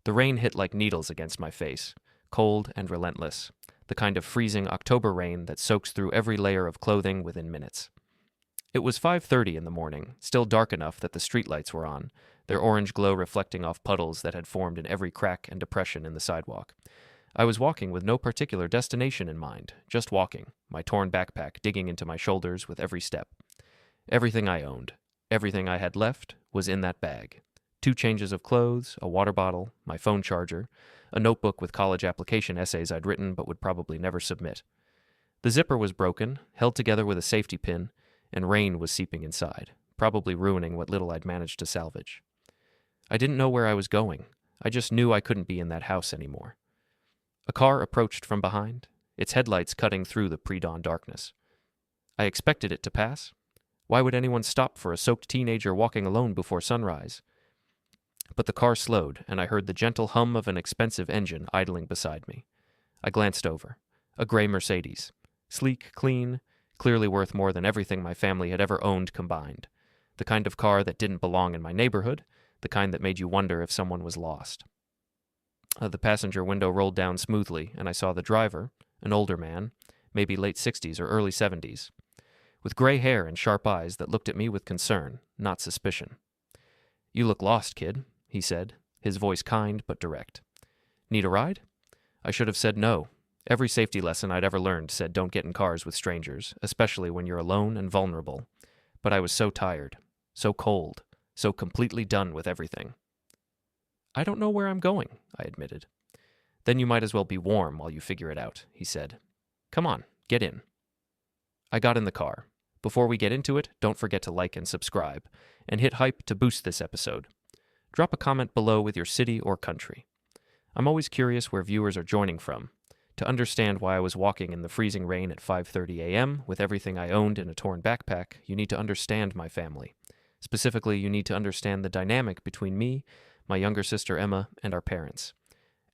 The rain hit like needles against my face, cold and relentless, the kind of freezing October rain that soaks through every layer of clothing within minutes. It was 5:30 in the morning, still dark enough that the streetlights were on, their orange glow reflecting off puddles that had formed in every crack and depression in the sidewalk. I was walking with no particular destination in mind, just walking, my torn backpack digging into my shoulders with every step. Everything I owned, everything I had left, was in that bag. 2 changes of clothes, a water bottle, my phone charger, a notebook with college application essays I'd written but would probably never submit. The zipper was broken, held together with a safety pin, and rain was seeping inside, probably ruining what little I'd managed to salvage. I didn't know where I was going. I just knew I couldn't be in that house anymore. A car approached from behind, its headlights cutting through the pre-dawn darkness. I expected it to pass. Why would anyone stop for a soaked teenager walking alone before sunrise? But the car slowed, and I heard the gentle hum of an expensive engine idling beside me. I glanced over. A gray Mercedes. Sleek, clean, clearly worth more than everything my family had ever owned combined. The kind of car that didn't belong in my neighborhood, the kind that made you wonder if someone was lost. The passenger window rolled down smoothly, and I saw the driver, an older man, maybe late 60s or early 70s, with gray hair and sharp eyes that looked at me with concern, not suspicion. "You look lost, kid," he said, his voice kind but direct. "Need a ride?" I should have said no. Every safety lesson I'd ever learned said don't get in cars with strangers, especially when you're alone and vulnerable. But I was so tired, so cold, so completely done with everything. "I don't know where I'm going," I admitted. "Then you might as well be warm while you figure it out," he said. "Come on, get in." I got in the car. Before we get into it, don't forget to like and subscribe, and hit hype to boost this episode. Drop a comment below with your city or country. I'm always curious where viewers are joining from. To understand why I was walking in the freezing rain at 5:30 a.m. with everything I owned in a torn backpack, you need to understand my family. Specifically, you need to understand the dynamic between me, my younger sister Emma, and our parents.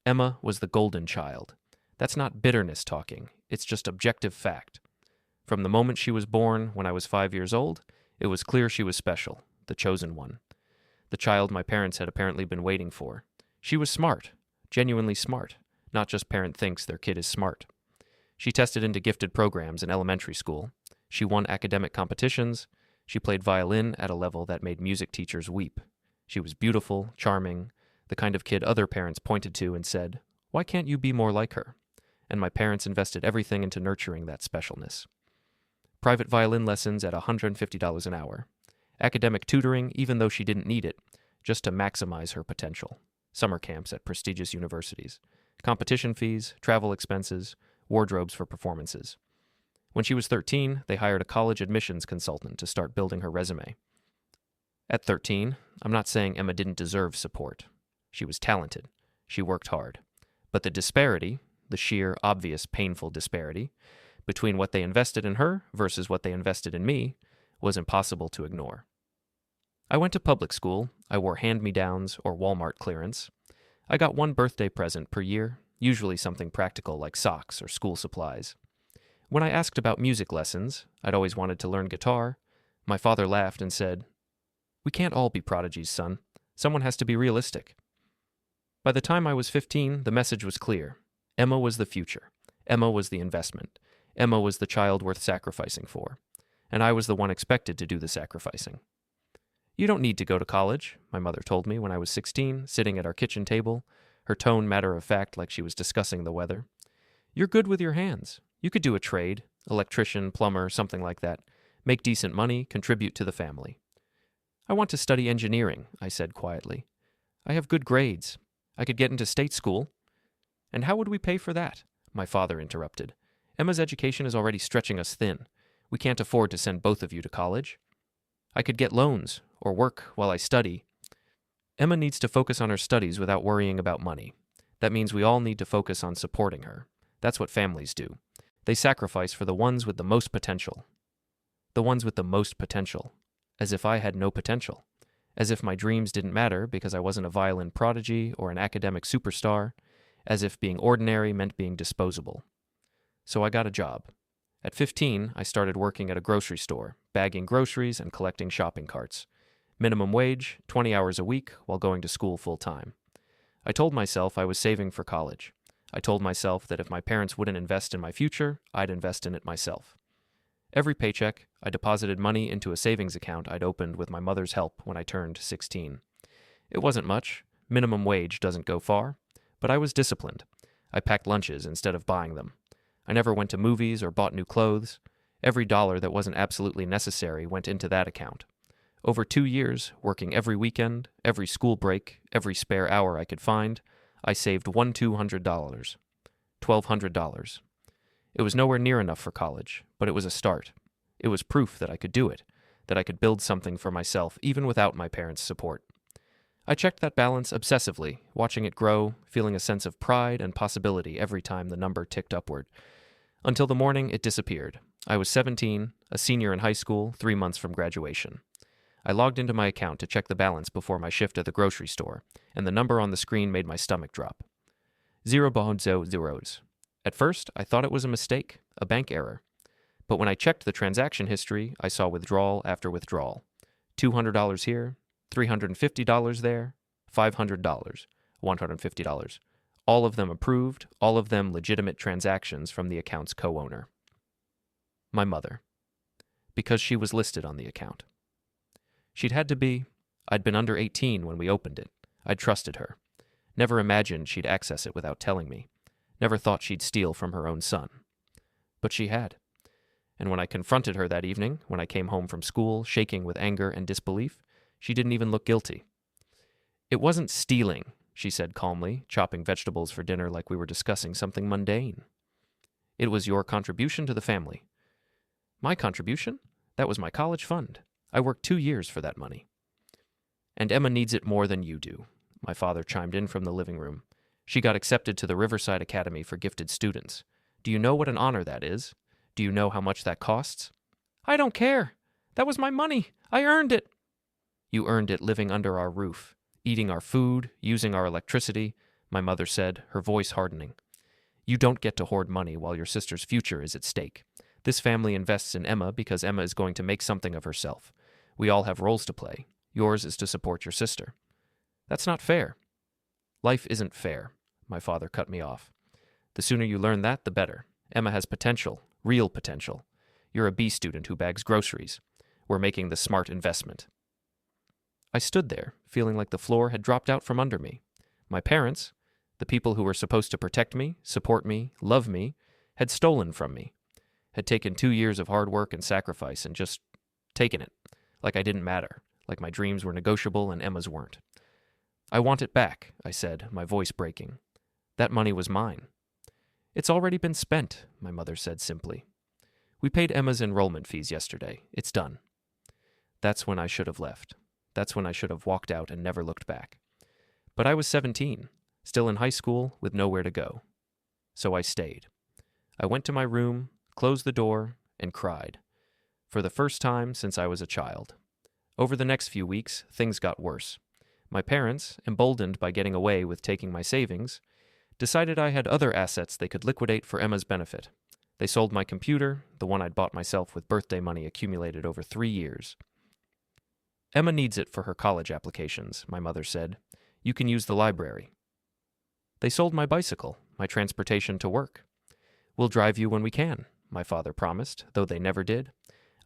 Emma was the golden child. That's not bitterness talking, it's just objective fact. From the moment she was born, when I was 5 years old, it was clear she was special, the chosen one. The child my parents had apparently been waiting for. She was smart, genuinely smart, not just parent thinks their kid is smart. She tested into gifted programs in elementary school. She won academic competitions. She played violin at a level that made music teachers weep. She was beautiful, charming, the kind of kid other parents pointed to and said, "Why can't you be more like her?" And my parents invested everything into nurturing that specialness. Private violin lessons at $150 an hour. Academic tutoring, even though she didn't need it, just to maximize her potential. Summer camps at prestigious universities. Competition fees, travel expenses, wardrobes for performances. When she was 13, they hired a college admissions consultant to start building her resume. At 13, I'm not saying Emma didn't deserve support. She was talented. She worked hard. But the disparity, the sheer, obvious, painful disparity, between what they invested in her versus what they invested in me, was impossible to ignore. I went to public school. I wore hand-me-downs or Walmart clearance. I got one birthday present per year, usually something practical like socks or school supplies. When I asked about music lessons, I'd always wanted to learn guitar. My father laughed and said, "We can't all be prodigies, son. Someone has to be realistic." By the time I was 15, the message was clear. Emma was the future. Emma was the investment. Emma was the child worth sacrificing for. And I was the one expected to do the sacrificing. "You don't need to go to college," my mother told me when I was 16, sitting at our kitchen table, her tone matter-of-fact like she was discussing the weather. "You're good with your hands. You could do a trade, electrician, plumber, something like that. Make decent money, contribute to the family." "I want to study engineering," I said quietly. "I have good grades. I could get into state school." "And how would we pay for that?" my father interrupted. "Emma's education is already stretching us thin. We can't afford to send both of you to college." "I could get loans, or work while I study." "Emma needs to focus on her studies without worrying about money. That means we all need to focus on supporting her. That's what families do. They sacrifice for the ones with the most potential." The ones with the most potential. As if I had no potential. As if my dreams didn't matter because I wasn't a violin prodigy or an academic superstar. As if being ordinary meant being disposable. So I got a job. At 15, I started working at a grocery store, bagging groceries and collecting shopping carts. Minimum wage, 20 hours a week while going to school full-time. I told myself I was saving for college. I told myself that if my parents wouldn't invest in my future, I'd invest in it myself. Every paycheck, I deposited money into a savings account I'd opened with my mother's help when I turned 16. It wasn't much. Minimum wage doesn't go far. But I was disciplined. I packed lunches instead of buying them. I never went to movies or bought new clothes. Every dollar that wasn't absolutely necessary went into that account. Over 2 years, working every weekend, every school break, every spare hour I could find, I saved $1,200, $1,200. It was nowhere near enough for college, but it was a start. It was proof that I could do it, that I could build something for myself even without my parents' support. I checked that balance obsessively, watching it grow, feeling a sense of pride and possibility every time the number ticked upward. Until the morning it disappeared. I was 17, a senior in high school, 3 months from graduation. I logged into my account to check the balance before my shift at the grocery store, and the number on the screen made my stomach drop. 0 zeros. At first, I thought it was a mistake, a bank error. But when I checked the transaction history, I saw withdrawal after withdrawal. $200 here, $350 there, $500, $150. All of them approved, all of them legitimate transactions from the account's co-owner. My mother. Because she was listed on the account. She'd had to be. I'd been under 18 when we opened it. I'd trusted her. Never imagined she'd access it without telling me. Never thought she'd steal from her own son. But she had. And when I confronted her that evening, when I came home from school, shaking with anger and disbelief, she didn't even look guilty. It wasn't stealing, she said calmly, chopping vegetables for dinner like we were discussing something mundane. It was your contribution to the family. My contribution? That was my college fund. I worked 2 years for that money. And Emma needs it more than you do, my father chimed in from the living room. She got accepted to the Riverside Academy for Gifted Students. Do you know what an honor that is? Do you know how much that costs? I don't care. That was my money. I earned it. You earned it living under our roof, eating our food, using our electricity, my mother said, her voice hardening. You don't get to hoard money while your sister's future is at stake. This family invests in Emma because Emma is going to make something of herself. We all have roles to play. Yours is to support your sister. That's not fair. Life isn't fair, my father cut me off. The sooner you learn that, the better. Emma has potential, real potential. You're a B student who bags groceries. We're making the smart investment. I stood there, feeling like the floor had dropped out from under me. My parents, the people who were supposed to protect me, support me, love me, had stolen from me, had taken 2 years of hard work and sacrifice and just taken it, like I didn't matter, like my dreams were negotiable and Emma's weren't. I want it back, I said, my voice breaking. That money was mine. It's already been spent, my mother said simply. We paid Emma's enrollment fees yesterday. It's done. That's when I should have left. That's when I should have walked out and never looked back. But I was 17, still in high school with nowhere to go. So I stayed. I went to my room, closed the door, and cried. For the first time since I was a child. Over the next few weeks, things got worse. My parents, emboldened by getting away with taking my savings, decided I had other assets they could liquidate for Emma's benefit. They sold my computer, the one I'd bought myself with birthday money accumulated over 3 years. Emma needs it for her college applications, my mother said. You can use the library. They sold my bicycle, my transportation to work. We'll drive you when we can, my father promised, though they never did.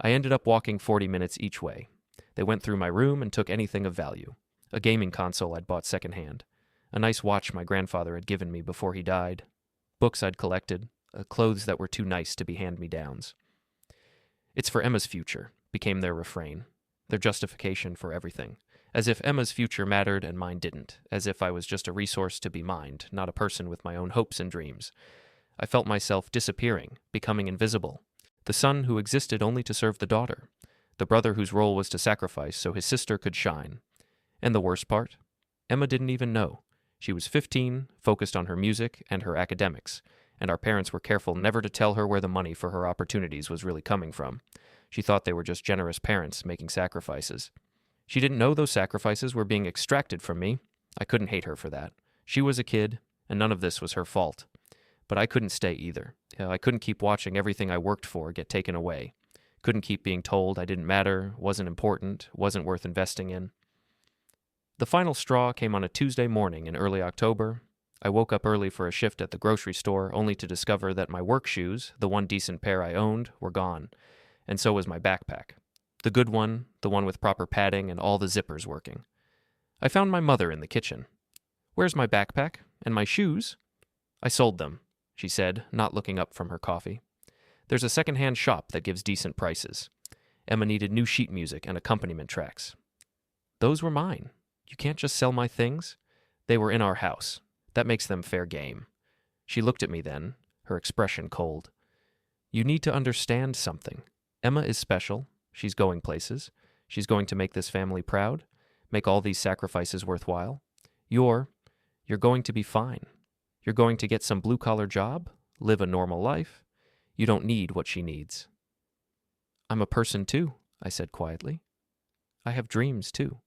I ended up walking 40 minutes each way. They went through my room and took anything of value. A gaming console I'd bought secondhand. A nice watch my grandfather had given me before he died. Books I'd collected. Clothes that were too nice to be hand-me-downs. It's for Emma's future, became their refrain. Their justification for everything. As if Emma's future mattered and mine didn't. As if I was just a resource to be mined, not a person with my own hopes and dreams. I felt myself disappearing, becoming invisible. The son who existed only to serve the daughter. The brother whose role was to sacrifice so his sister could shine. And the worst part? Emma didn't even know. She was 15, focused on her music and her academics, and our parents were careful never to tell her where the money for her opportunities was really coming from. She thought they were just generous parents making sacrifices. She didn't know those sacrifices were being extracted from me. I couldn't hate her for that. She was a kid, and none of this was her fault. But I couldn't stay either. I couldn't keep watching everything I worked for get taken away. Couldn't keep being told I didn't matter, wasn't important, wasn't worth investing in. The final straw came on a Tuesday morning in early October. I woke up early for a shift at the grocery store, only to discover that my work shoes, the one decent pair I owned, were gone, and so was my backpack. The good one, the one with proper padding and all the zippers working. I found my mother in the kitchen. "Where's my backpack? And my shoes?" "I sold them," she said, not looking up from her coffee. "There's a second-hand shop that gives decent prices." Emma needed new sheet music and accompaniment tracks. "Those were mine. You can't just sell my things." "They were in our house. That makes them fair game." She looked at me then, her expression cold. "You need to understand something. Emma is special. She's going places. She's going to make this family proud, make all these sacrifices worthwhile. You're going to be fine. You're going to get some blue-collar job, live a normal life. You don't need what she needs." "I'm a person too," I said quietly. "I have dreams too."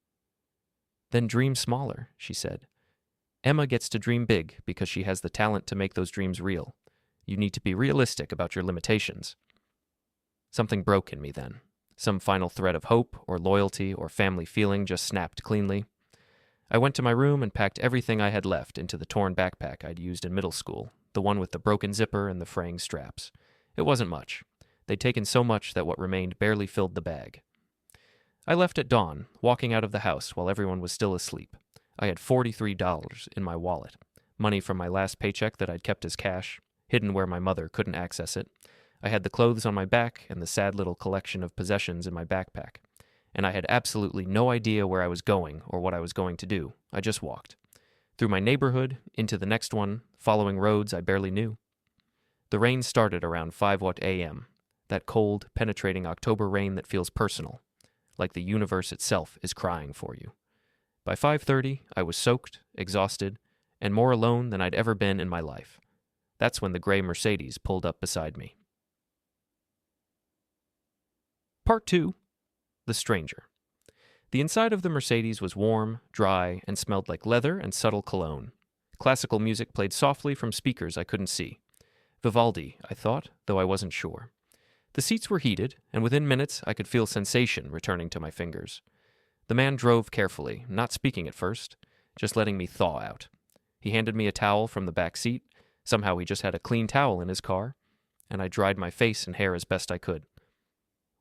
"Then dream smaller," she said. "Emma gets to dream big because she has the talent to make those dreams real. You need to be realistic about your limitations." Something broke in me then. Some final thread of hope or loyalty or family feeling just snapped cleanly. I went to my room and packed everything I had left into the torn backpack I'd used in middle school, the one with the broken zipper and the fraying straps. It wasn't much. They'd taken so much that what remained barely filled the bag. I left at dawn, walking out of the house while everyone was still asleep. I had $43 in my wallet, money from my last paycheck that I'd kept as cash, hidden where my mother couldn't access it. I had the clothes on my back and the sad little collection of possessions in my backpack. And I had absolutely no idea where I was going or what I was going to do. I just walked. Through my neighborhood, into the next one, following roads I barely knew. The rain started around 5 a.m., that cold, penetrating October rain that feels personal, like the universe itself is crying for you. By 5:30, I was soaked, exhausted, and more alone than I'd ever been in my life. That's when the gray Mercedes pulled up beside me. Part 2. The Stranger. The inside of the Mercedes was warm, dry, and smelled like leather and subtle cologne. Classical music played softly from speakers I couldn't see. Vivaldi, I thought, though I wasn't sure. The seats were heated, and within minutes I could feel sensation returning to my fingers. The man drove carefully, not speaking at first, just letting me thaw out. He handed me a towel from the back seat. Somehow he just had a clean towel in his car, and I dried my face and hair as best I could.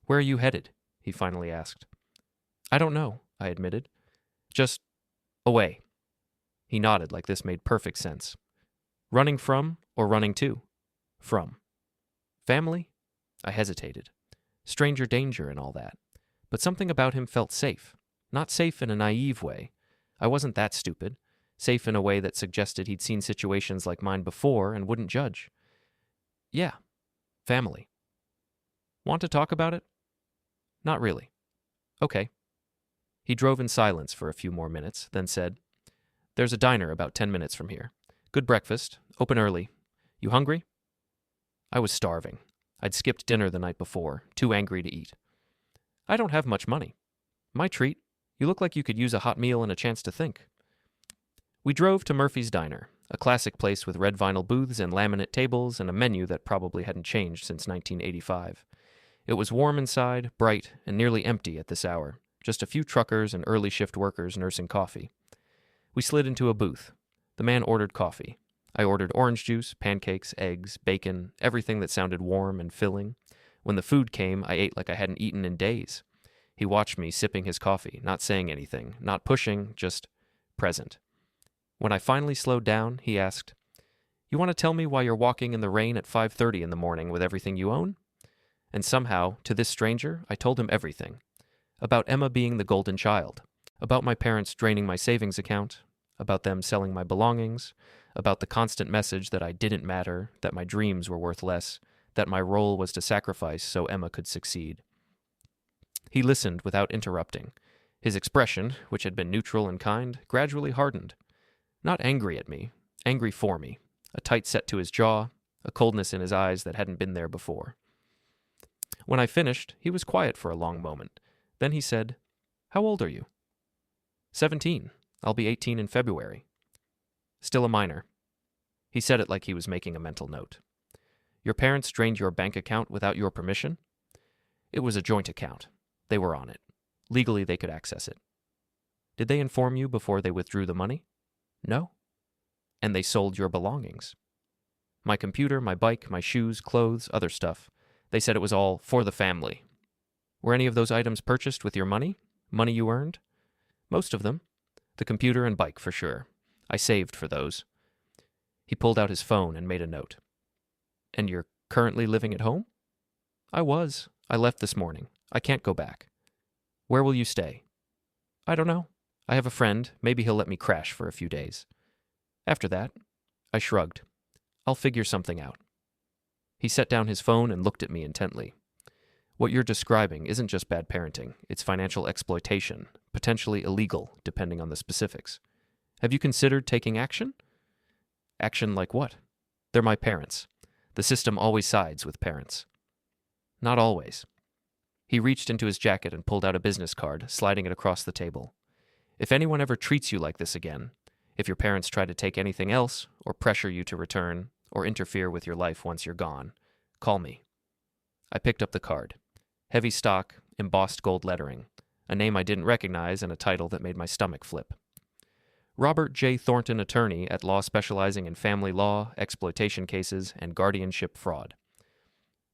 "Where are you headed?" he finally asked. "I don't know," I admitted. "Just away." He nodded like this made perfect sense. "Running from or running to?" "From." "Family?" I hesitated. Stranger danger and all that. But something about him felt safe. Not safe in a naive way. I wasn't that stupid. Safe in a way that suggested he'd seen situations like mine before and wouldn't judge. "Yeah, family." "Want to talk about it?" "Not really." "Okay." He drove in silence for a few more minutes, then said, "There's a diner about 10 minutes from here. Good breakfast, open early. You hungry?" I was starving. I'd skipped dinner the night before, too angry to eat. "I don't have much money." "My treat. You look like you could use a hot meal and a chance to think." We drove to Murphy's Diner, a classic place with red vinyl booths and laminate tables and a menu that probably hadn't changed since 1985. It was warm inside, bright, and nearly empty at this hour, just a few truckers and early shift workers nursing coffee. We slid into a booth. The man ordered coffee. I ordered orange juice, pancakes, eggs, bacon, everything that sounded warm and filling. When the food came, I ate like I hadn't eaten in days. He watched me sipping his coffee, not saying anything, not pushing, just present. When I finally slowed down, he asked, "You want to tell me why you're walking in the rain at 5:30 in the morning with everything you own?" And somehow, to this stranger, I told him everything. About Emma being the golden child. About my parents draining my savings account. About them selling my belongings. About the constant message that I didn't matter, that my dreams were worth less, that my role was to sacrifice so Emma could succeed. He listened without interrupting. His expression, which had been neutral and kind, gradually hardened. Not angry at me, angry for me. A tight set to his jaw, a coldness in his eyes that hadn't been there before. When I finished, he was quiet for a long moment. Then he said, "How old are you?" 17. I'll be 18 in February. Still a minor. He said it like he was making a mental note. Your parents drained your bank account without your permission? It was a joint account. They were on it. Legally, they could access it. Did they inform you before they withdrew the money? No. And they sold your belongings. My computer, my bike, my shoes, clothes, other stuff. They said it was all for the family. Were any of those items purchased with your money? Money you earned? Most of them. The computer and bike, for sure. I saved for those. He pulled out his phone and made a note. And you're currently living at home? I was. I left this morning. I can't go back. Where will you stay? I don't know. I have a friend. Maybe he'll let me crash for a few days. After that, I shrugged. I'll figure something out. He set down his phone and looked at me intently. What you're describing isn't just bad parenting. It's financial exploitation, potentially illegal, depending on the specifics. Have you considered taking action? Action like what? They're my parents. The system always sides with parents. Not always. He reached into his jacket and pulled out a business card, sliding it across the table. If anyone ever treats you like this again, if your parents try to take anything else, or pressure you to return, or interfere with your life once you're gone, call me. I picked up the card. Heavy stock, embossed gold lettering, a name I didn't recognize and a title that made my stomach flip. Robert J. Thornton, attorney at law specializing in family law, exploitation cases, and guardianship fraud.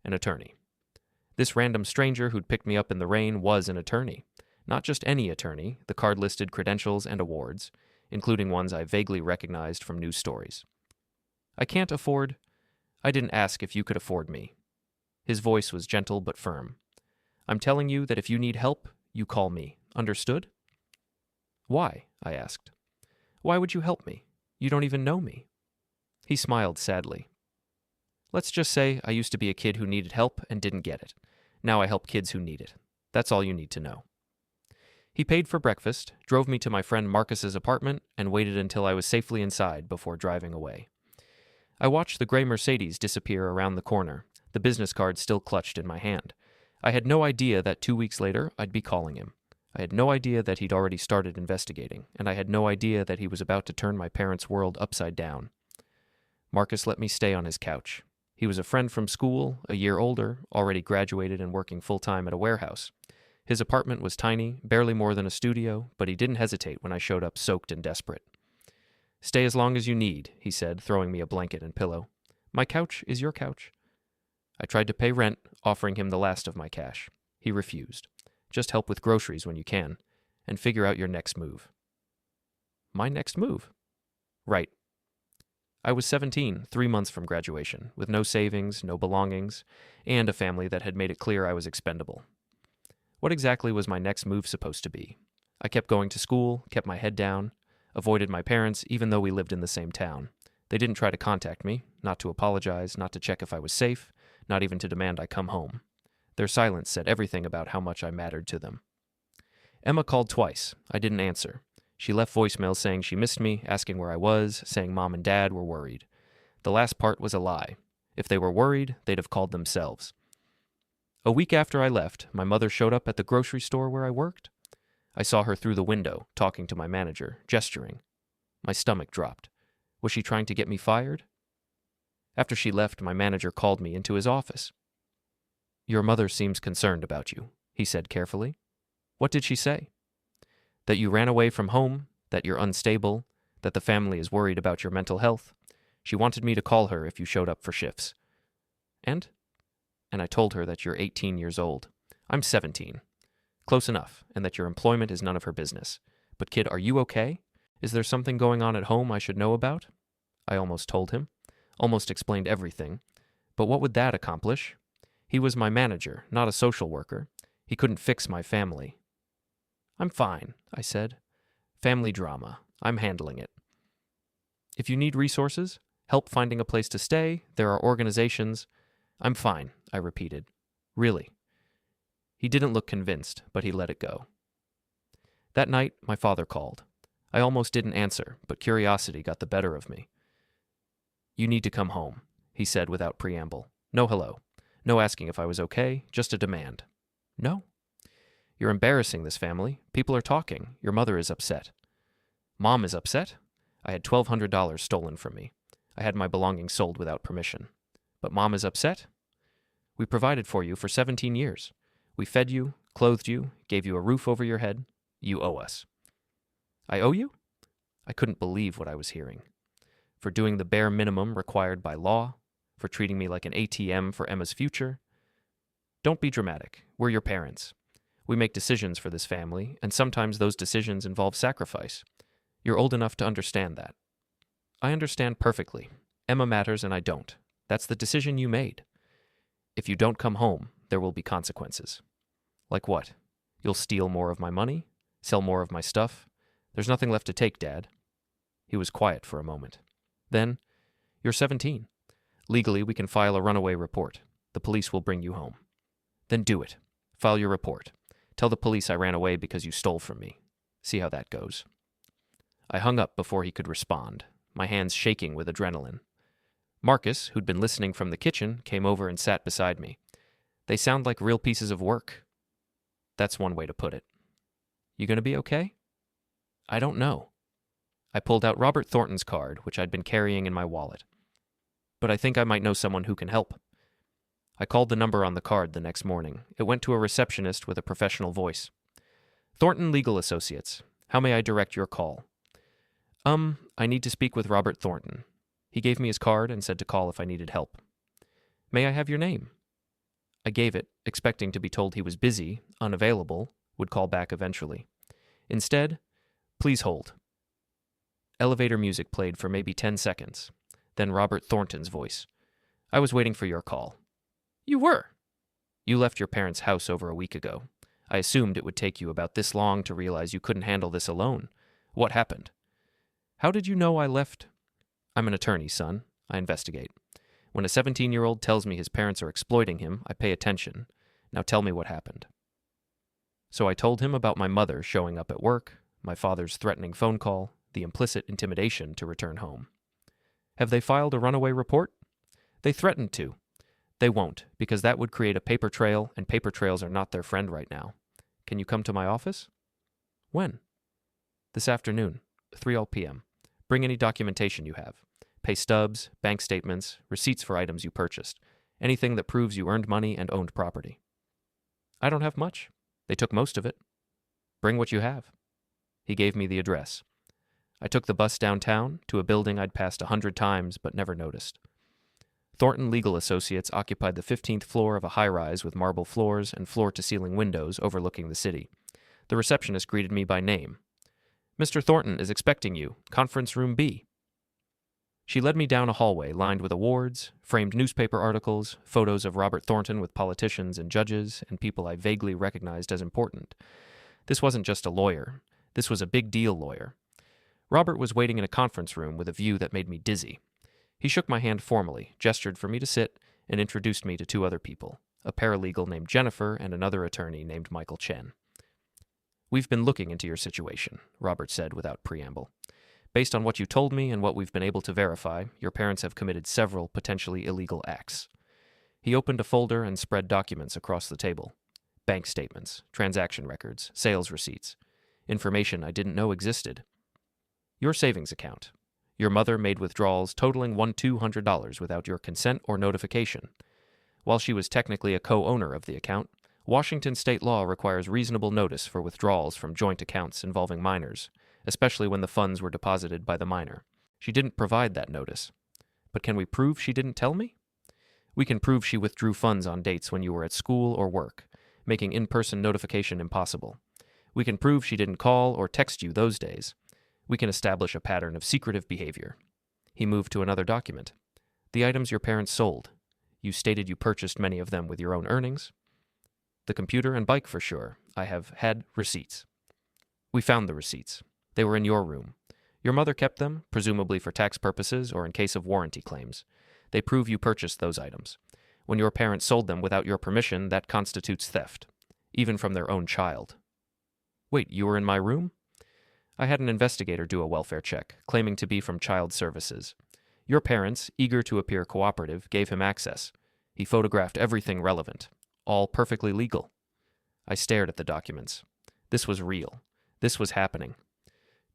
An attorney. This random stranger who'd picked me up in the rain was an attorney. Not just any attorney, the card listed credentials and awards, including ones I vaguely recognized from news stories. I didn't ask if you could afford me. His voice was gentle but firm. I'm telling you that if you need help, you call me. Understood? Why? I asked. Why would you help me? You don't even know me. He smiled sadly. Let's just say I used to be a kid who needed help and didn't get it. Now I help kids who need it. That's all you need to know. He paid for breakfast, drove me to my friend Marcus's apartment, and waited until I was safely inside before driving away. I watched the gray Mercedes disappear around the corner, the business card still clutched in my hand. I had no idea that 2 weeks later I'd be calling him. I had no idea that he'd already started investigating, and I had no idea that he was about to turn my parents' world upside down. Marcus let me stay on his couch. He was a friend from school, a year older, already graduated and working full-time at a warehouse. His apartment was tiny, barely more than a studio, but he didn't hesitate when I showed up soaked and desperate. Stay as long as you need, he said, throwing me a blanket and pillow. My couch is your couch. I tried to pay rent, offering him the last of my cash. He refused. Just help with groceries when you can, and figure out your next move. My next move? Right. I was 17, 3 months from graduation, with no savings, no belongings, and a family that had made it clear I was expendable. What exactly was my next move supposed to be? I kept going to school, kept my head down, avoided my parents even though we lived in the same town. They didn't try to contact me, not to apologize, not to check if I was safe, not even to demand I come home. Their silence said everything about how much I mattered to them. Emma called twice. I didn't answer. She left voicemails saying she missed me, asking where I was, saying Mom and Dad were worried. The last part was a lie. If they were worried, they'd have called themselves. A week after I left, my mother showed up at the grocery store where I worked. I saw her through the window, talking to my manager, gesturing. My stomach dropped. Was she trying to get me fired? After she left, my manager called me into his office. Your mother seems concerned about you, he said carefully. What did she say? That you ran away from home, that you're unstable, that the family is worried about your mental health. She wanted me to call her if you showed up for shifts. And I told her that you're 18 years old. I'm 17. Close enough, and that your employment is none of her business. But kid, are you okay? Is there something going on at home I should know about? I almost told him, almost explained everything. But what would that accomplish? He was my manager, not a social worker. He couldn't fix my family. I'm fine, I said. Family drama. I'm handling it. If you need resources, help finding a place to stay, there are organizations. I'm fine, I repeated. Really. He didn't look convinced, but he let it go. That night, my father called. I almost didn't answer, but curiosity got the better of me. You need to come home, he said without preamble. No hello. No asking if I was okay, just a demand. No. You're embarrassing this family. People are talking. Your mother is upset. Mom is upset? I had $1,200 stolen from me. I had my belongings sold without permission. But Mom is upset? We provided for you for 17 years. We fed you, clothed you, gave you a roof over your head. You owe us. I owe you? I couldn't believe what I was hearing. For doing the bare minimum required by law? For treating me like an ATM for Emma's future? Don't be dramatic. We're your parents. We make decisions for this family, and sometimes those decisions involve sacrifice. You're old enough to understand that. I understand perfectly. Emma matters and I don't. That's the decision you made. If you don't come home, there will be consequences. Like what? You'll steal more of my money? Sell more of my stuff? There's nothing left to take, Dad. He was quiet for a moment. Then, you're 17. Legally, we can file a runaway report. The police will bring you home. Then do it. File your report. Tell the police I ran away because you stole from me. See how that goes. I hung up before he could respond, my hands shaking with adrenaline. Marcus, who'd been listening from the kitchen, came over and sat beside me. They sound like real pieces of work. That's one way to put it. You gonna be okay? I don't know. I pulled out Robert Thornton's card, which I'd been carrying in my wallet. But I think I might know someone who can help. I called the number on the card the next morning. It went to a receptionist with a professional voice. Thornton Legal Associates. How may I direct your call? I need to speak with Robert Thornton. He gave me his card and said to call if I needed help. May I have your name? I gave it, expecting to be told he was busy, unavailable, would call back eventually. Instead, please hold. Elevator music played for maybe 10 seconds. Then Robert Thornton's voice. I was waiting for your call. You were? You left your parents' house over a week ago. I assumed it would take you about this long to realize you couldn't handle this alone. What happened? How did you know I left? I'm an attorney, son. I investigate. When a 17-year-old tells me his parents are exploiting him, I pay attention. Now tell me what happened. So I told him about my mother showing up at work, my father's threatening phone call, the implicit intimidation to return home. Have they filed a runaway report? They threatened to. They won't, because that would create a paper trail, and paper trails are not their friend right now. Can you come to my office? When? This afternoon, 3 p.m. Bring any documentation you have. Pay stubs, bank statements, receipts for items you purchased. Anything that proves you earned money and owned property. I don't have much. They took most of it. Bring what you have. He gave me the address. I took the bus downtown to a building I'd passed 100 times but never noticed. Thornton Legal Associates occupied the 15th floor of a high-rise with marble floors and floor-to-ceiling windows overlooking the city. The receptionist greeted me by name. Mr. Thornton is expecting you. Conference room B. She led me down a hallway lined with awards, framed newspaper articles, photos of Robert Thornton with politicians and judges and people I vaguely recognized as important. This wasn't just a lawyer. This was a big-deal lawyer. Robert was waiting in a conference room with a view that made me dizzy. He shook my hand formally, gestured for me to sit, and introduced me to 2 other people, a paralegal named Jennifer and another attorney named Michael Chen. We've been looking into your situation, Robert said without preamble. Based on what you told me and what we've been able to verify, your parents have committed several potentially illegal acts. He opened a folder and spread documents across the table. Bank statements, transaction records, sales receipts. Information I didn't know existed. Your savings account. Your mother made withdrawals totaling $200 without your consent or notification. While she was technically a co-owner of the account, Washington state law requires reasonable notice for withdrawals from joint accounts involving minors, especially when the funds were deposited by the minor. She didn't provide that notice. But can we prove she didn't tell me? We can prove she withdrew funds on dates when you were at school or work, making in-person notification impossible. We can prove she didn't call or text you those days. We can establish a pattern of secretive behavior. He moved to another document. The items your parents sold. You stated you purchased many of them with your own earnings. The computer and bike for sure. I have had receipts. We found the receipts. They were in your room. Your mother kept them, presumably for tax purposes or in case of warranty claims. They prove you purchased those items. When your parents sold them without your permission, that constitutes theft, even from their own child. Wait, you were in my room? I had an investigator do a welfare check, claiming to be from Child Services. Your parents, eager to appear cooperative, gave him access. He photographed everything relevant, all perfectly legal. I stared at the documents. This was real. This was happening.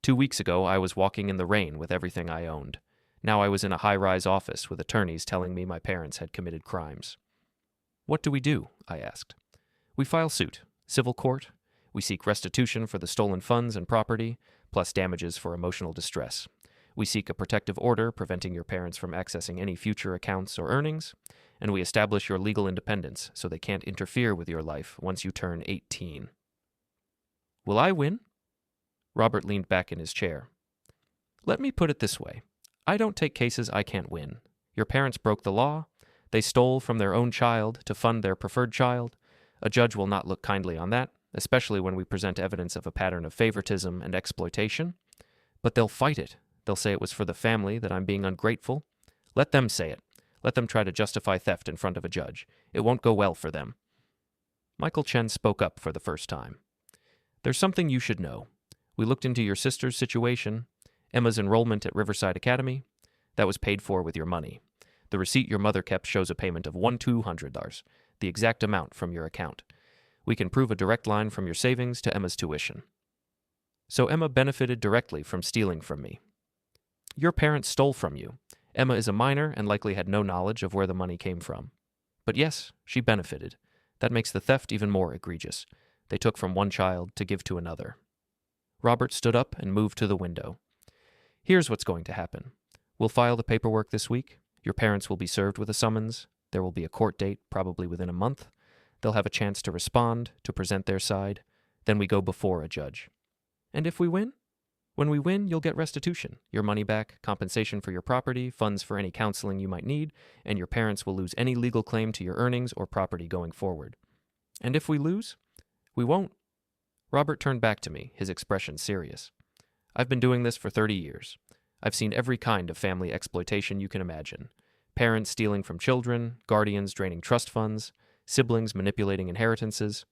2 weeks ago, I was walking in the rain with everything I owned. Now I was in a high-rise office with attorneys telling me my parents had committed crimes. What do we do? I asked. We file suit. Civil court. We seek restitution for the stolen funds and property, plus damages for emotional distress. We seek a protective order preventing your parents from accessing any future accounts or earnings, and we establish your legal independence so they can't interfere with your life once you turn 18. Will I win? Robert leaned back in his chair. Let me put it this way. I don't take cases I can't win. Your parents broke the law. They stole from their own child to fund their preferred child. A judge will not look kindly on that, especially when we present evidence of a pattern of favoritism and exploitation. But they'll fight it. They'll say it was for the family that I'm being ungrateful. Let them say it. Let them try to justify theft in front of a judge. It won't go well for them. Michael Chen spoke up for the first time. There's something you should know. We looked into your sister's situation, Emma's enrollment at Riverside Academy. That was paid for with your money. The receipt your mother kept shows a payment of $1,200, the exact amount from your account. We can prove a direct line from your savings to Emma's tuition. So Emma benefited directly from stealing from me. Your parents stole from you. Emma is a minor and likely had no knowledge of where the money came from. But yes, she benefited. That makes the theft even more egregious. They took from one child to give to another. Robert stood up and moved to the window. Here's what's going to happen. We'll file the paperwork this week. Your parents will be served with a summons. There will be a court date, probably within a month. They'll have a chance to respond, to present their side. Then we go before a judge. And if we win? When we win, you'll get restitution, your money back, compensation for your property, funds for any counseling you might need, and your parents will lose any legal claim to your earnings or property going forward. And if we lose? We won't. Robert turned back to me, his expression serious. I've been doing this for 30 years. I've seen every kind of family exploitation you can imagine. Parents stealing from children, guardians draining trust funds, siblings manipulating inheritances.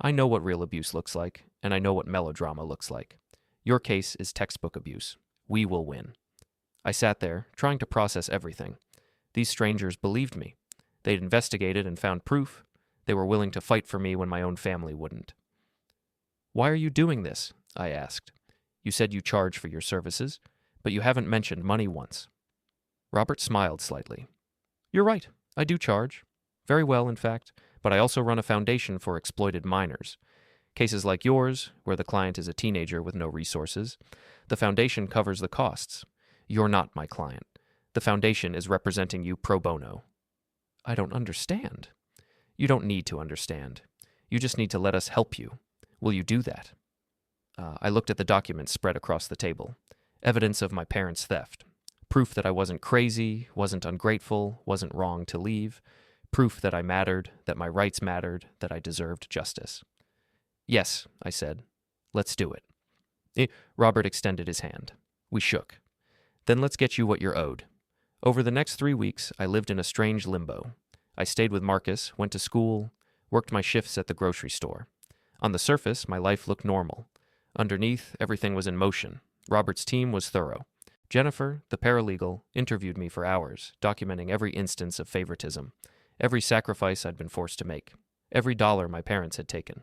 I know what real abuse looks like, and I know what melodrama looks like. Your case is textbook abuse. We will win. I sat there, trying to process everything. These strangers believed me. They'd investigated and found proof. They were willing to fight for me when my own family wouldn't. Why are you doing this? I asked. You said you charge for your services, but you haven't mentioned money once. Robert smiled slightly. You're right. I do charge. Very well, in fact, but I also run a foundation for exploited minors. Cases like yours, where the client is a teenager with no resources, the foundation covers the costs. You're not my client. The foundation is representing you pro bono. I don't understand. You don't need to understand. You just need to let us help you. Will you do that? I looked at the documents spread across the table. Evidence of my parents' theft. Proof that I wasn't crazy, wasn't ungrateful, wasn't wrong to leave. Proof that I mattered, that my rights mattered, that I deserved justice. Yes, I said. Let's do it. Robert extended his hand. We shook. Then let's get you what you're owed. Over the next 3 weeks, I lived in a strange limbo. I stayed with Marcus, went to school, worked my shifts at the grocery store. On the surface, my life looked normal. Underneath, everything was in motion. Robert's team was thorough. Jennifer, the paralegal, interviewed me for hours, documenting every instance of favoritism, every sacrifice I'd been forced to make, every dollar my parents had taken.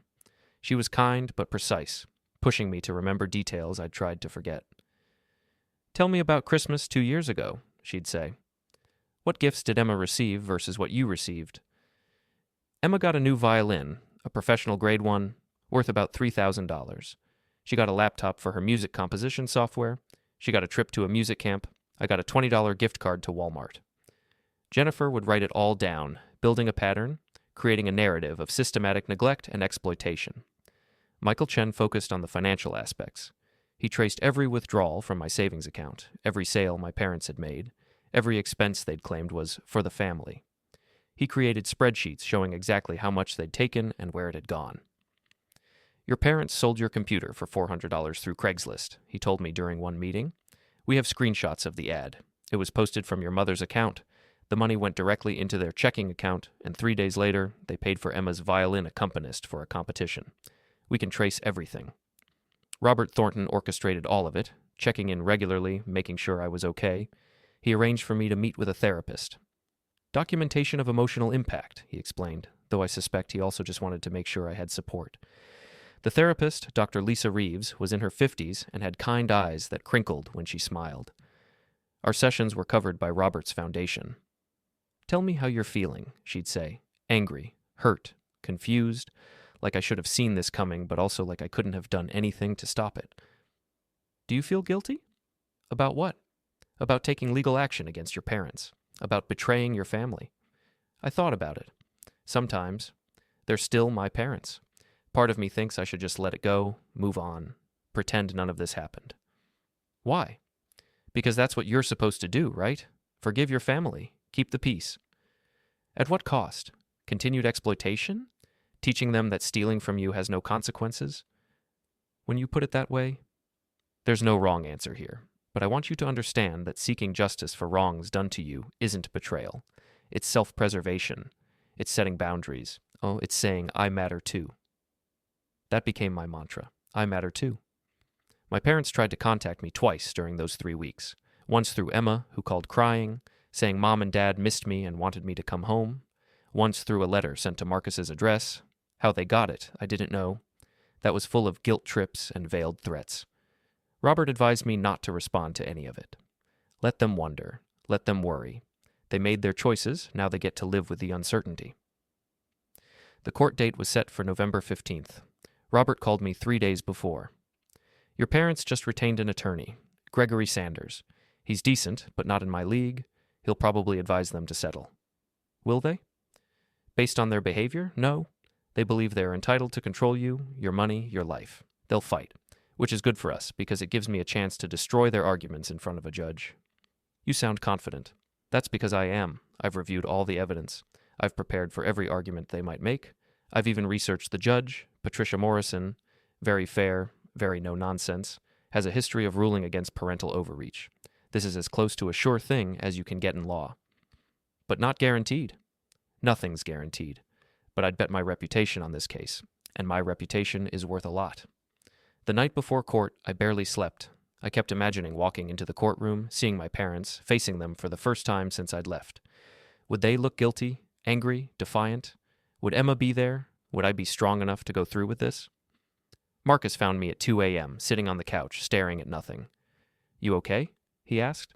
She was kind but precise, pushing me to remember details I'd tried to forget. Tell me about Christmas 2 years ago, she'd say. What gifts did Emma receive versus what you received? Emma got a new violin, a professional grade one, worth about $3,000. She got a laptop for her music composition software. She got a trip to a music camp. I got a $20 gift card to Walmart. Jennifer would write it all down, building a pattern, creating a narrative of systematic neglect and exploitation. Michael Chen focused on the financial aspects. He traced every withdrawal from my savings account, every sale my parents had made, every expense they'd claimed was for the family. He created spreadsheets showing exactly how much they'd taken and where it had gone. Your parents sold your computer for $400 through Craigslist, he told me during one meeting. We have screenshots of the ad. It was posted from your mother's account. The money went directly into their checking account, and 3 days later, they paid for Emma's violin accompanist for a competition. We can trace everything. Robert Thornton orchestrated all of it, checking in regularly, making sure I was okay. He arranged for me to meet with a therapist. Documentation of emotional impact, he explained, though I suspect he also just wanted to make sure I had support. The therapist, Dr. Lisa Reeves, was in her 50s and had kind eyes that crinkled when she smiled. Our sessions were covered by Robert's foundation. Tell me how you're feeling, she'd say, angry, hurt, confused, like I should have seen this coming, but also like I couldn't have done anything to stop it. Do you feel guilty? About what? About taking legal action against your parents. About betraying your family. I thought about it. Sometimes. They're still my parents. Part of me thinks I should just let it go, move on, pretend none of this happened. Why? Because that's what you're supposed to do, right? Forgive your family. Keep the peace. At what cost? Continued exploitation? Teaching them that stealing from you has no consequences? When you put it that way, there's no wrong answer here. But I want you to understand that seeking justice for wrongs done to you isn't betrayal. It's self-preservation. It's setting boundaries. Oh, it's saying, I matter too. That became my mantra. I matter too. My parents tried to contact me twice during those 3 weeks. Once through Emma, who called crying, saying Mom and Dad missed me and wanted me to come home. Once through a letter sent to Marcus's address. How they got it, I didn't know. That was full of guilt trips and veiled threats. Robert advised me not to respond to any of it. Let them wonder. Let them worry. They made their choices, now they get to live with the uncertainty. The court date was set for November 15th. Robert called me 3 days before. Your parents just retained an attorney, Gregory Sanders. He's decent, but not in my league. He'll probably advise them to settle. Will they? Based on their behavior? No. They believe they're entitled to control you, your money, your life. They'll fight, which is good for us because it gives me a chance to destroy their arguments in front of a judge. You sound confident. That's because I am. I've reviewed all the evidence. I've prepared for every argument they might make. I've even researched the judge, Patricia Morrison, very fair, very no-nonsense, has a history of ruling against parental overreach. This is as close to a sure thing as you can get in law. But not guaranteed. Nothing's guaranteed. But I'd bet my reputation on this case, and my reputation is worth a lot. The night before court, I barely slept. I kept imagining walking into the courtroom, seeing my parents, facing them for the first time since I'd left. Would they look guilty, angry, defiant? Would Emma be there? Would I be strong enough to go through with this? Marcus found me at 2 a.m., sitting on the couch, staring at nothing. You okay? He asked.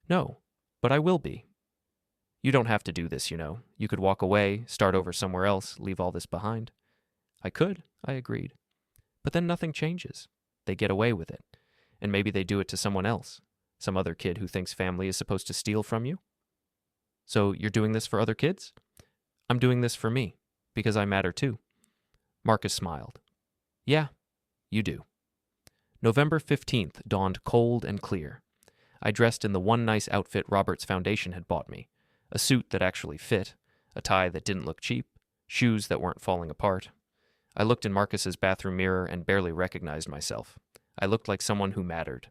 No, but I will be. You don't have to do this, you know. You could walk away, start over somewhere else, leave all this behind. I could, I agreed. But then nothing changes. They get away with it. And maybe they do it to someone else, some other kid who thinks family is supposed to steal from you. So you're doing this for other kids? I'm doing this for me, because I matter too. Marcus smiled. Yeah, you do. November 15th dawned cold and clear. I dressed in the one nice outfit Robert's foundation had bought me, a suit that actually fit, a tie that didn't look cheap, shoes that weren't falling apart. I looked in Marcus's bathroom mirror and barely recognized myself. I looked like someone who mattered.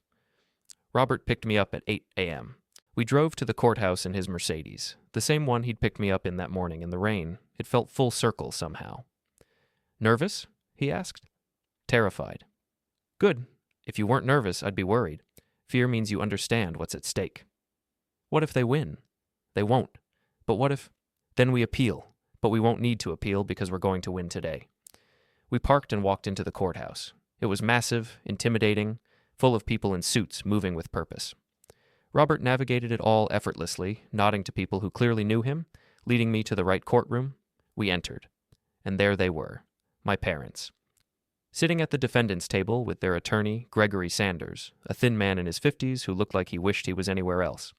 Robert picked me up at 8 a.m. We drove to the courthouse in his Mercedes, the same one he'd picked me up in that morning in the rain. It felt full circle somehow. Nervous? He asked. Terrified. Good. If you weren't nervous, I'd be worried. Fear means you understand what's at stake. What if they win? They won't. But what if... Then we appeal. But we won't need to appeal because we're going to win today. We parked and walked into the courthouse. It was massive, intimidating, full of people in suits moving with purpose. Robert navigated it all effortlessly, nodding to people who clearly knew him, leading me to the right courtroom. We entered. And there they were, my parents. Sitting at the defendant's table with their attorney, Gregory Sanders, a thin man in his 50s who looked like he wished he was anywhere else.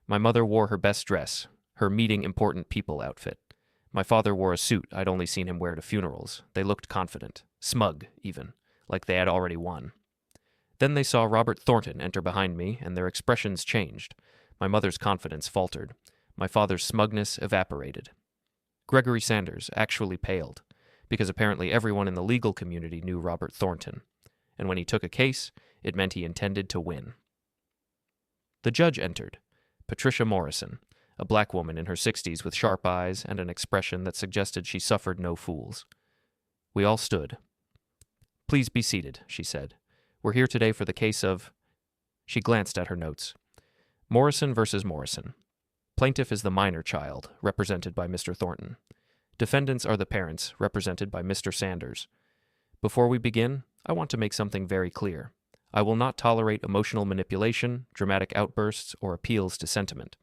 My mother wore her best dress, her meeting important people outfit. My father wore a suit I'd only seen him wear to funerals. They looked confident, smug even, like they had already won. Then they saw Robert Thornton enter behind me, and their expressions changed. My mother's confidence faltered. My father's smugness evaporated. Gregory Sanders actually paled, because apparently everyone in the legal community knew Robert Thornton, and when he took a case, it meant he intended to win. The judge entered, Patricia Morrison, a black woman in her 60s with sharp eyes and an expression that suggested she suffered no fools. We all stood. Please be seated, she said. We're here today for the case of... She glanced at her notes. Morrison versus Morrison. Plaintiff is the minor child, represented by Mr. Thornton. Defendants are the parents, represented by Mr. Sanders. Before we begin, I want to make something very clear. I will not tolerate emotional manipulation, dramatic outbursts, or appeals to sentiment.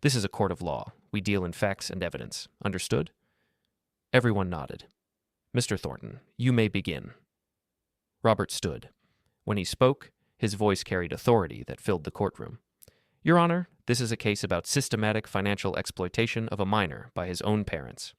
This is a court of law. We deal in facts and evidence. Understood? Everyone nodded. Mr. Thornton, you may begin. Robert stood. When he spoke, His voice carried authority that filled the courtroom. Your Honor, this is a case about systematic financial exploitation of a minor by his own parents.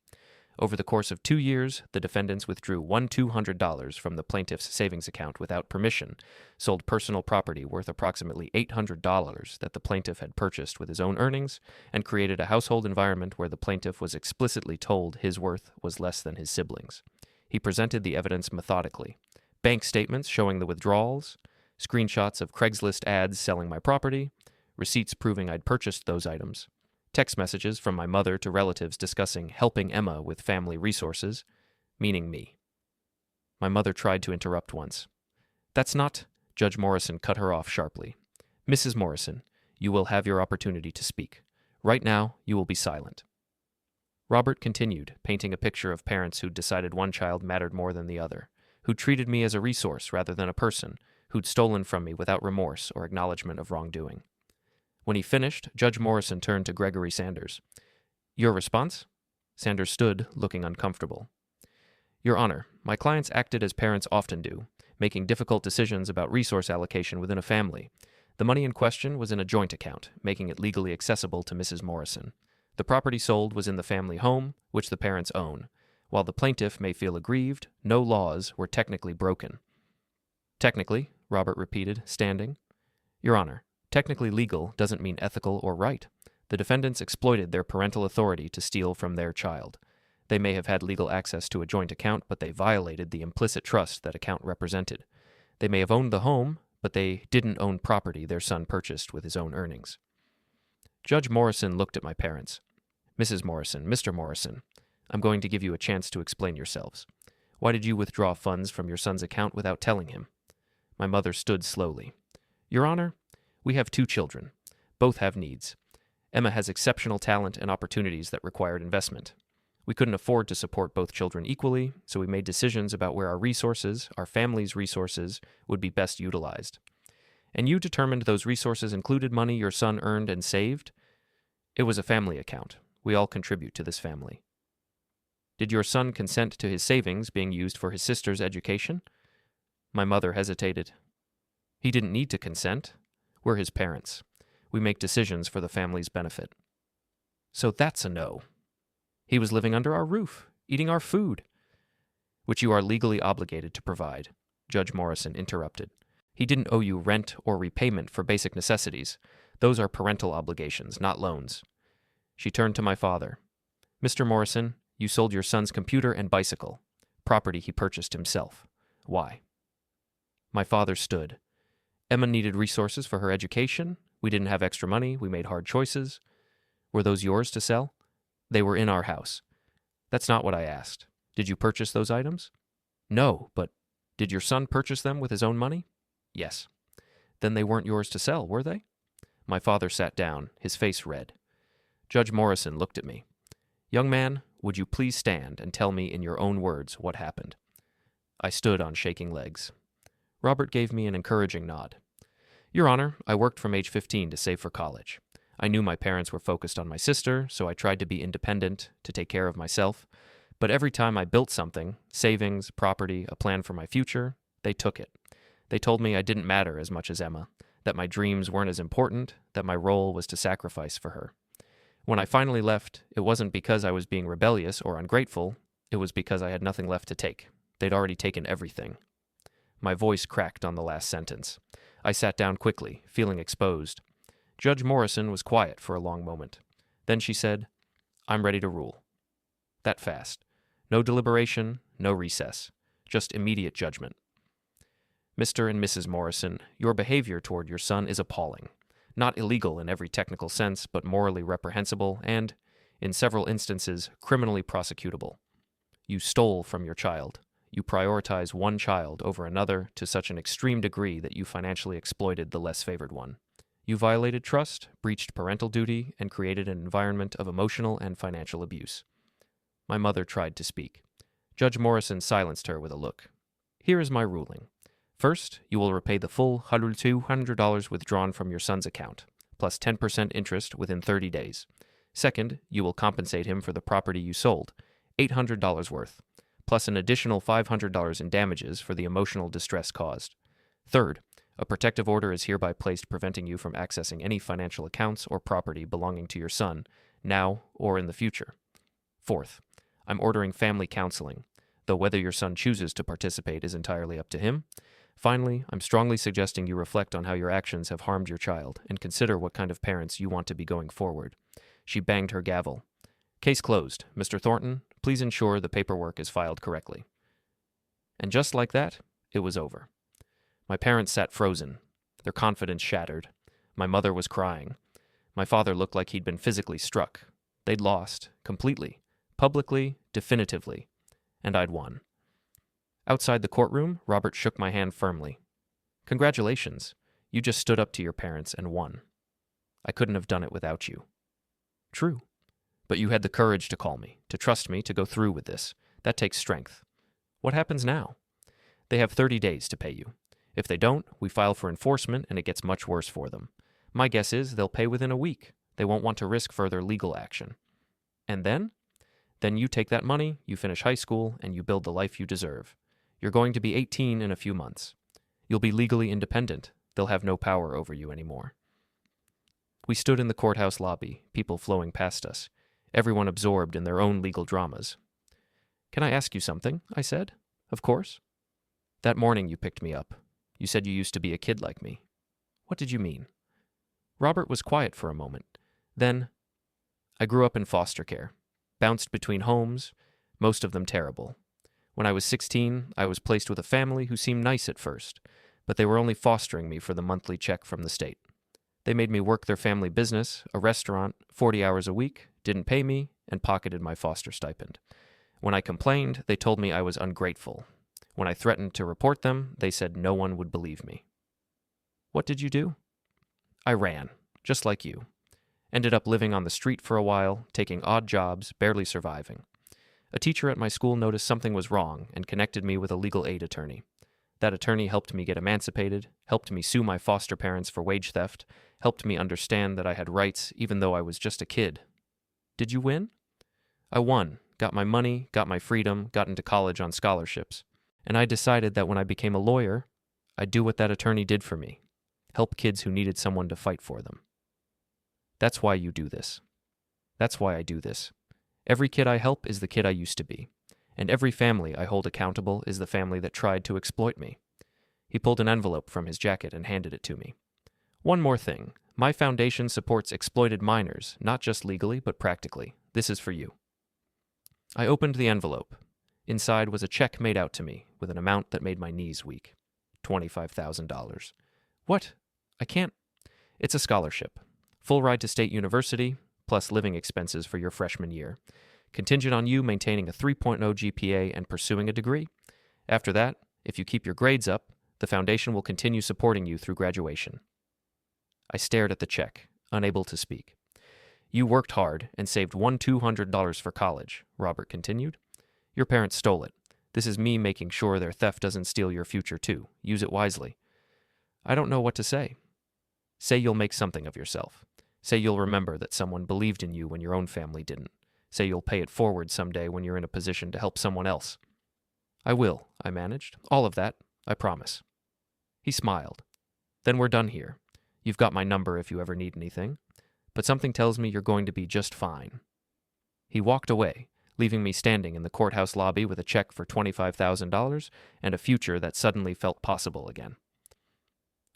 Over the course of 2 years, the defendants withdrew $200 from the plaintiff's savings account without permission, sold personal property worth approximately $800 that the plaintiff had purchased with his own earnings, and created a household environment where the plaintiff was explicitly told his worth was less than his siblings. He presented the evidence methodically. Bank statements showing the withdrawals, screenshots of Craigslist ads selling my property, receipts proving I'd purchased those items, text messages from my mother to relatives discussing helping Emma with family resources, meaning me. My mother tried to interrupt once. That's not... Judge Morrison cut her off sharply. Mrs. Morrison, you will have your opportunity to speak. Right now, you will be silent. Robert continued, painting a picture of parents who'd decided one child mattered more than the other, who'd treated me as a resource rather than a person, who'd stolen from me without remorse or acknowledgement of wrongdoing. When he finished, Judge Morrison turned to Gregory Sanders. Your response? Sanders stood, looking uncomfortable. Your Honor, my clients acted as parents often do, making difficult decisions about resource allocation within a family. The money in question was in a joint account, making it legally accessible to Mrs. Morrison. The property sold was in the family home, which the parents own. While the plaintiff may feel aggrieved, no laws were technically broken. Technically, Robert repeated, standing. Your Honor, technically legal doesn't mean ethical or right. The defendants exploited their parental authority to steal from their child. They may have had legal access to a joint account, but they violated the implicit trust that account represented. They may have owned the home, but they didn't own property their son purchased with his own earnings. Judge Morrison looked at my parents. Mrs. Morrison, Mr. Morrison, I'm going to give you a chance to explain yourselves. Why did you withdraw funds from your son's account without telling him? My mother stood slowly. Your Honor, we have 2 children. Both have needs. Emma has exceptional talent and opportunities that required investment. We couldn't afford to support both children equally, so we made decisions about where our resources, our family's resources, would be best utilized. And you determined those resources included money your son earned and saved? It was a family account. We all contribute to this family. Did your son consent to his savings being used for his sister's education? My mother hesitated. He didn't need to consent. We're his parents. We make decisions for the family's benefit. So that's a no. He was living under our roof, eating our food, which you are legally obligated to provide, Judge Morrison interrupted. He didn't owe you rent or repayment for basic necessities. Those are parental obligations, not loans. She turned to my father. Mr. Morrison, you sold your son's computer and bicycle, property he purchased himself. Why? My father stood. Emma needed resources for her education. We didn't have extra money. We made hard choices. Were those yours to sell? They were in our house. That's not what I asked. Did you purchase those items? No, but did your son purchase them with his own money? Yes. Then they weren't yours to sell, were they? My father sat down, his face red. Judge Morrison looked at me. Young man, would you please stand and tell me in your own words what happened? I stood on shaking legs. Robert gave me an encouraging nod. Your Honor, I worked from age 15 to save for college. I knew my parents were focused on my sister, so I tried to be independent, to take care of myself. But every time I built something, savings, property, a plan for my future, they took it. They told me I didn't matter as much as Emma, that my dreams weren't as important, that my role was to sacrifice for her. When I finally left, it wasn't because I was being rebellious or ungrateful, it was because I had nothing left to take. They'd already taken everything. My voice cracked on the last sentence. I sat down quickly, feeling exposed. Judge Morrison was quiet for a long moment. Then she said, I'm ready to rule. That fast. No deliberation, no recess. Just immediate judgment. Mr. and Mrs. Morrison, your behavior toward your son is appalling. Not illegal in every technical sense, but morally reprehensible and, in several instances, criminally prosecutable. You stole from your child. You prioritize one child over another to such an extreme degree that you financially exploited the less favored one. You violated trust, breached parental duty, and created an environment of emotional and financial abuse. My mother tried to speak. Judge Morrison silenced her with a look. Here is my ruling. First, you will repay the full $200 withdrawn from your son's account, plus 10% interest within 30 days. Second, you will compensate him for the property you sold, $800 worth, plus an additional $500 in damages for the emotional distress caused. Third, A protective order is hereby placed preventing you from accessing any financial accounts or property belonging to your son, now or in the future. Fourth, I'm ordering family counseling, though whether your son chooses to participate is entirely up to him. Finally, I'm strongly suggesting you reflect on how your actions have harmed your child and consider what kind of parents you want to be going forward. She banged her gavel. Case closed. Mr. Thornton, please ensure the paperwork is filed correctly. And just like that, it was over. My parents sat frozen, their confidence shattered. My mother was crying. My father looked like he'd been physically struck. They'd lost, completely, publicly, definitively, and I'd won. Outside the courtroom, Robert shook my hand firmly. Congratulations. You just stood up to your parents and won. I couldn't have done it without you. True. But you had the courage to call me, to trust me, to go through with this. That takes strength. What happens now? They have 30 days to pay you. If they don't, we file for enforcement and it gets much worse for them. My guess is they'll pay within a week. They won't want to risk further legal action. And then? Then you take that money, you finish high school, and you build the life you deserve. You're going to be 18 in a few months. You'll be legally independent. They'll have no power over you anymore. We stood in the courthouse lobby, people flowing past us, everyone absorbed in their own legal dramas. Can I ask you something? I said. Of course. That morning you picked me up. You said you used to be a kid like me. What did you mean? Robert was quiet for a moment. Then, I grew up in foster care, bounced between homes, most of them terrible. When I was 16, I was placed with a family who seemed nice at first, but they were only fostering me for the monthly check from the state. They made me work their family business, a restaurant, 40 hours a week, didn't pay me, and pocketed my foster stipend. When I complained, they told me I was ungrateful. When I threatened to report them, they said no one would believe me. What did you do? I ran, just like you. Ended up living on the street for a while, taking odd jobs, barely surviving. A teacher at my school noticed something was wrong and connected me with a legal aid attorney. That attorney helped me get emancipated, helped me sue my foster parents for wage theft, helped me understand that I had rights even though I was just a kid. Did you win? I won, got my money, got my freedom, got into college on scholarships. And I decided that when I became a lawyer, I'd do what that attorney did for me, help kids who needed someone to fight for them. That's why you do this. That's why I do this. Every kid I help is the kid I used to be, and every family I hold accountable is the family that tried to exploit me. He pulled an envelope from his jacket and handed it to me. One more thing. My foundation supports exploited minors, not just legally, but practically. This is for you. I opened the envelope. Inside was a check made out to me, with an amount that made my knees weak. $25,000. What? I can't. It's a scholarship. Full ride to State University, plus living expenses for your freshman year. Contingent on you maintaining a 3.0 GPA and pursuing a degree. After that, if you keep your grades up, the foundation will continue supporting you through graduation. I stared at the check, unable to speak. You worked hard and saved $200 for college, Robert continued. Your parents stole it. This is me making sure their theft doesn't steal your future too. Use it wisely. I don't know what to say. Say you'll make something of yourself. Say you'll remember that someone believed in you when your own family didn't. Say you'll pay it forward someday when you're in a position to help someone else. I will, I managed. All of that, I promise. He smiled. Then we're done here. You've got my number if you ever need anything. But something tells me you're going to be just fine. He walked away, leaving me standing in the courthouse lobby with a check for $25,000 and a future that suddenly felt possible again.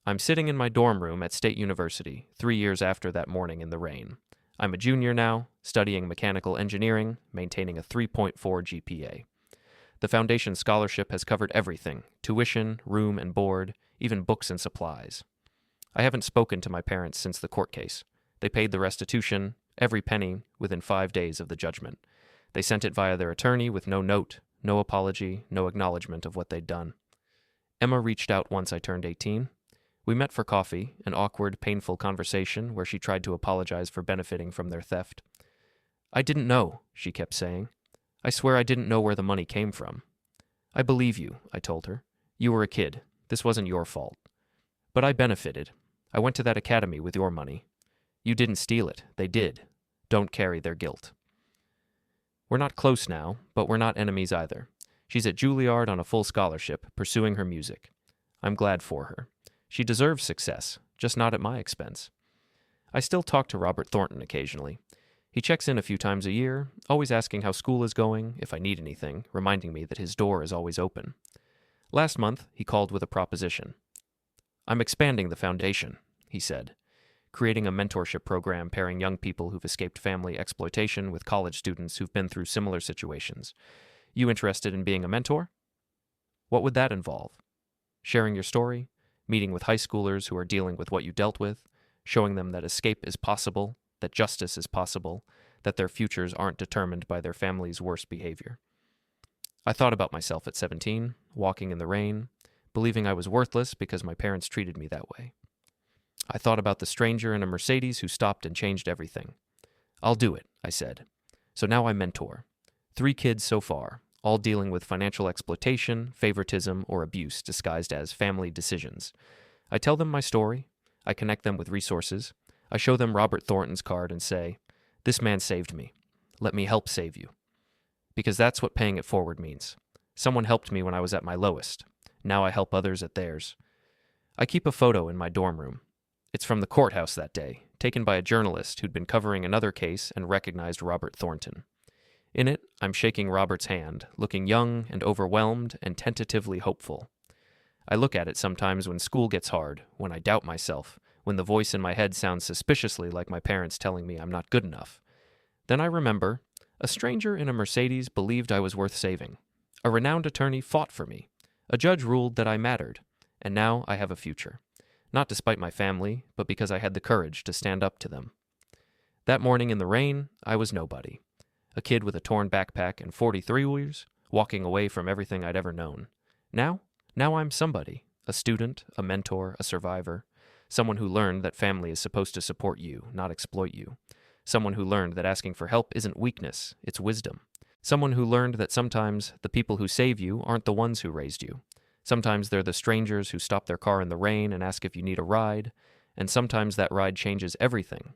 I'm sitting in my dorm room at State University, 3 years after that morning in the rain. I'm a junior now, studying mechanical engineering, maintaining a 3.4 GPA. The foundation scholarship has covered everything: tuition, room and board, even books and supplies. I haven't spoken to my parents since the court case. They paid the restitution, every penny, within 5 days of the judgment. They sent it via their attorney with no note, no apology, no acknowledgement of what they'd done. Emma reached out once I turned 18. We met for coffee, an awkward, painful conversation where she tried to apologize for benefiting from their theft. I didn't know, she kept saying. I swear I didn't know where the money came from. I believe you, I told her. You were a kid. This wasn't your fault. But I benefited. I went to that academy with your money. You didn't steal it. They did. Don't carry their guilt. We're not close now, but we're not enemies either. She's at Juilliard on a full scholarship, pursuing her music. I'm glad for her. She deserves success, just not at my expense. I still talk to Robert Thornton occasionally. He checks in a few times a year, always asking how school is going, if I need anything, reminding me that his door is always open. Last month, he called with a proposition. "I'm expanding the foundation," he said, creating a mentorship program pairing young people who've escaped family exploitation with college students who've been through similar situations. You interested in being a mentor? What would that involve? Sharing your story, meeting with high schoolers who are dealing with what you dealt with, showing them that escape is possible, that justice is possible, that their futures aren't determined by their family's worst behavior. I thought about myself at 17, walking in the rain, believing I was worthless because my parents treated me that way. I thought about the stranger in a Mercedes who stopped and changed everything. "I'll do it," I said. So now I mentor. 3 kids so far, all dealing with financial exploitation, favoritism, or abuse disguised as family decisions. I tell them my story. I connect them with resources. I show them Robert Thornton's card and say, "This man saved me. Let me help save you." Because that's what paying it forward means. Someone helped me when I was at my lowest. Now I help others at theirs. I keep a photo in my dorm room. It's from the courthouse that day, taken by a journalist who'd been covering another case and recognized Robert Thornton. In it, I'm shaking Robert's hand, looking young and overwhelmed and tentatively hopeful. I look at it sometimes when school gets hard, when I doubt myself, when the voice in my head sounds suspiciously like my parents telling me I'm not good enough. Then I remember, a stranger in a Mercedes believed I was worth saving. A renowned attorney fought for me. A judge ruled that I mattered. And now I have a future. Not despite my family, but because I had the courage to stand up to them. That morning in the rain, I was nobody. A kid with a torn backpack and 43 wheels, walking away from everything I'd ever known. Now I'm somebody. A student, a mentor, a survivor. Someone who learned that family is supposed to support you, not exploit you. Someone who learned that asking for help isn't weakness, it's wisdom. Someone who learned that sometimes the people who save you aren't the ones who raised you. Sometimes they're the strangers who stop their car in the rain and ask if you need a ride, and sometimes that ride changes everything,